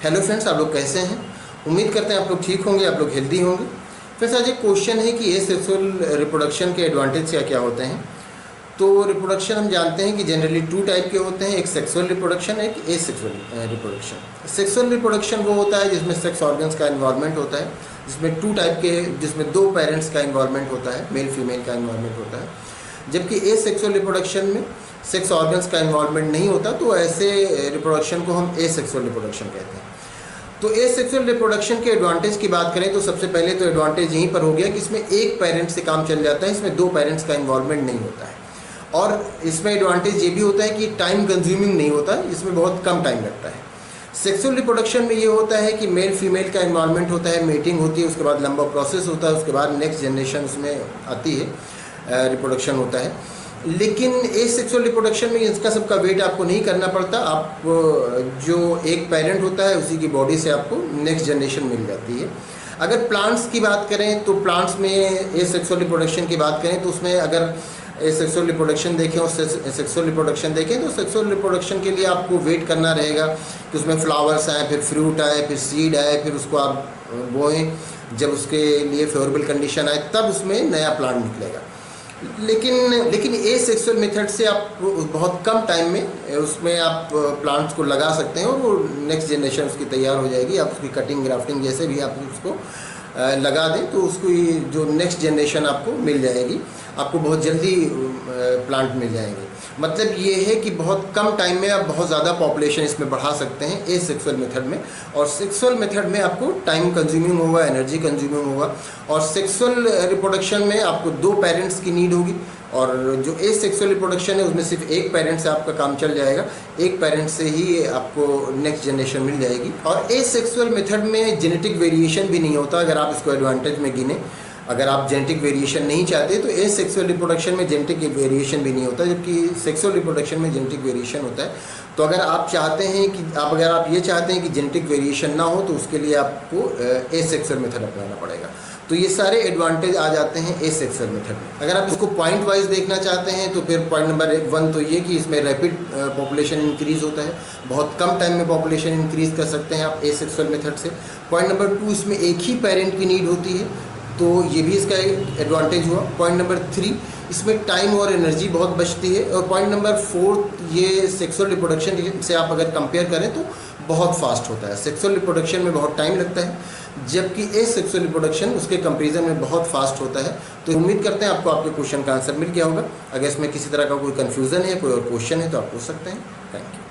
Hello friends, आप लोग कैसे हैं? उम्मीद करते हैं आप लोग ठीक होंगे, आप लोग हेल्दी होंगे। फ्रेंड्स, आज एक क्वेश्चन है कि एसेक्सुअल रिप्रोडक्शन के एडवांटेज क्या क्या होते हैं। तो रिप्रोडक्शन हम जानते हैं कि जनरली 2 टाइप के होते हैं, एक सेक्सुअल रिप्रोडक्शन, एक एसेक्सुअल रिप्रोडक्शन। सेक्सुअल रिप्रोडक्शन वो होता है जिसमें सेक्स ऑर्गन्स का इन्वॉल्वमेंट होता है, जिसमें 2 टाइप के, जिसमें 2 पेरेंट्स का इन्वॉल्वमेंट होता है, मेल फीमेल का इन्वॉल्वमेंट होता है। जबकि एसेक्सुअल रिप्रोडक्शन में सेक्स ऑर्गन्स का इन्वॉल्वमेंट नहीं होता, तो ऐसे रिप्रोडक्शन को हम एसेक्सुअल रिप्रोडक्शन कहते हैं। तो एसेक्सुअल रिप्रोडक्शन के एडवांटेज की बात करें तो सबसे पहले तो एडवांटेज यहीं पर हो गया कि इसमें एक पेरेंट से काम चल जाता है, इसमें 2 पेरेंट्स का इन्वॉल्वमेंट नहीं होता है। और इसमें एडवांटेज ये भी होता है कि टाइम कंज्यूमिंग नहीं होता है, इसमें बहुत कम टाइम लगता है। सेक्सुअल रिप्रोडक्शन में ये होता है कि मेल फीमेल का इन्वॉल्वमेंट होता है, मीटिंग होती है, उसके बाद लंबा प्रोसेस होता है, उसके बाद नेक्स्ट जनरेशन उसमें आती है, रिप्रोडक्शन होता है। लेकिन एसेक्सुअल रिप्रोडक्शन में इसका सबका वेट आपको नहीं करना पड़ता। आप जो एक पेरेंट होता है उसी की बॉडी से आपको नेक्स्ट जनरेशन मिल जाती है। अगर प्लांट्स की बात करें तो प्लांट्स में एसेक्सुअल रिप्रोडक्शन की बात करें तो उसमें अगर सेक्सुअल रिप्रोडक्शन देखें और सेक्सुअल रिप्रोडक्शन देखें तो सेक्सुअल रिप्रोडक्शन के लिए आपको वेट करना रहेगा कि उसमें फ्लावर्स आए, फिर फ्रूट आए, फिर सीड आए, फिर उसको आप बोएं, जब उसके लिए फेवरेबल कंडीशन आए तब उसमें नया प्लांट निकलेगा। लेकिन एसेक्सुअल मेथड से आप बहुत कम टाइम में उसमें आप प्लांट्स को लगा सकते हैं और वो नेक्स्ट जनरेशन उसकी तैयार हो जाएगी। आप उसकी कटिंग ग्राफ्टिंग जैसे भी आप उसको लगा दें तो उसको जो नेक्स्ट जनरेशन आपको मिल जाएगी, आपको बहुत जल्दी प्लांट मिल जाएंगे। मतलब ये है कि बहुत कम टाइम में आप बहुत ज़्यादा पॉपुलेशन इसमें बढ़ा सकते हैं एसेक्सुअल मेथड में। और सेक्सुअल मेथड में आपको टाइम कंज्यूमिंग होगा, एनर्जी कंज्यूमिंग होगा। और सेक्सुअल रिप्रोडक्शन में आपको 2 पेरेंट्स की नीड होगी, और जो एसेक्सुअल रिप्रोडक्शन है उसमें सिर्फ एक पेरेंट से आपका काम चल जाएगा, एक पेरेंट से ही आपको नेक्स्ट जनरेशन मिल जाएगी। और एसेक्सुअल मेथड में जेनेटिक वेरिएशन भी नहीं होता, अगर आप इसको एडवांटेज में गिने। अगर आप जेनेटिक वेरिएशन नहीं चाहते तो एसेक्सुअल रिप्रोडक्शन में जेनेटिक वेरिएशन भी नहीं होता, जबकि सेक्सुअल रिप्रोडक्शन में जेनेटिक वेरिएशन होता है। तो अगर आप चाहते हैं कि अगर आप ये चाहते हैं कि जेनेटिक वेरिएशन ना हो तो उसके लिए आपको एसेक्सुअल मेथड अपनाना पड़ेगा। तो ये सारे एडवांटेज आ जाते हैं एसेक्सुअल मेथड में। अगर आप इसको पॉइंट वाइज देखना चाहते हैं तो फिर पॉइंट नंबर 1 तो ये कि इसमें रैपिड पॉपुलेशन इंक्रीज़ होता है, बहुत कम टाइम में पॉपुलेशन इंक्रीज़ कर सकते हैं आप एसेक्सुअल मेथड से। पॉइंट नंबर 2, इसमें एक ही पेरेंट की नीड होती है, तो ये भी इसका एक एडवांटेज हुआ। पॉइंट नंबर 3, इसमें टाइम और एनर्जी बहुत बचती है। और पॉइंट नंबर 4, ये सेक्सुअल रिप्रोडक्शन से आप अगर कंपेयर करें तो बहुत फास्ट होता है। सेक्सुअल रिप्रोडक्शन में बहुत टाइम लगता है, जबकि एसेक्सुअल रिप्रोडक्शन उसके कंपैरिजन में बहुत फास्ट होता है। तो उम्मीद करते हैं आपको आपके क्वेश्चन का आंसर मिल गया होगा। अगर इसमें किसी तरह का कोई कन्फ्यूज़न है, कोई और क्वेश्चन है तो आप पूछ सकते हैं। Thank you.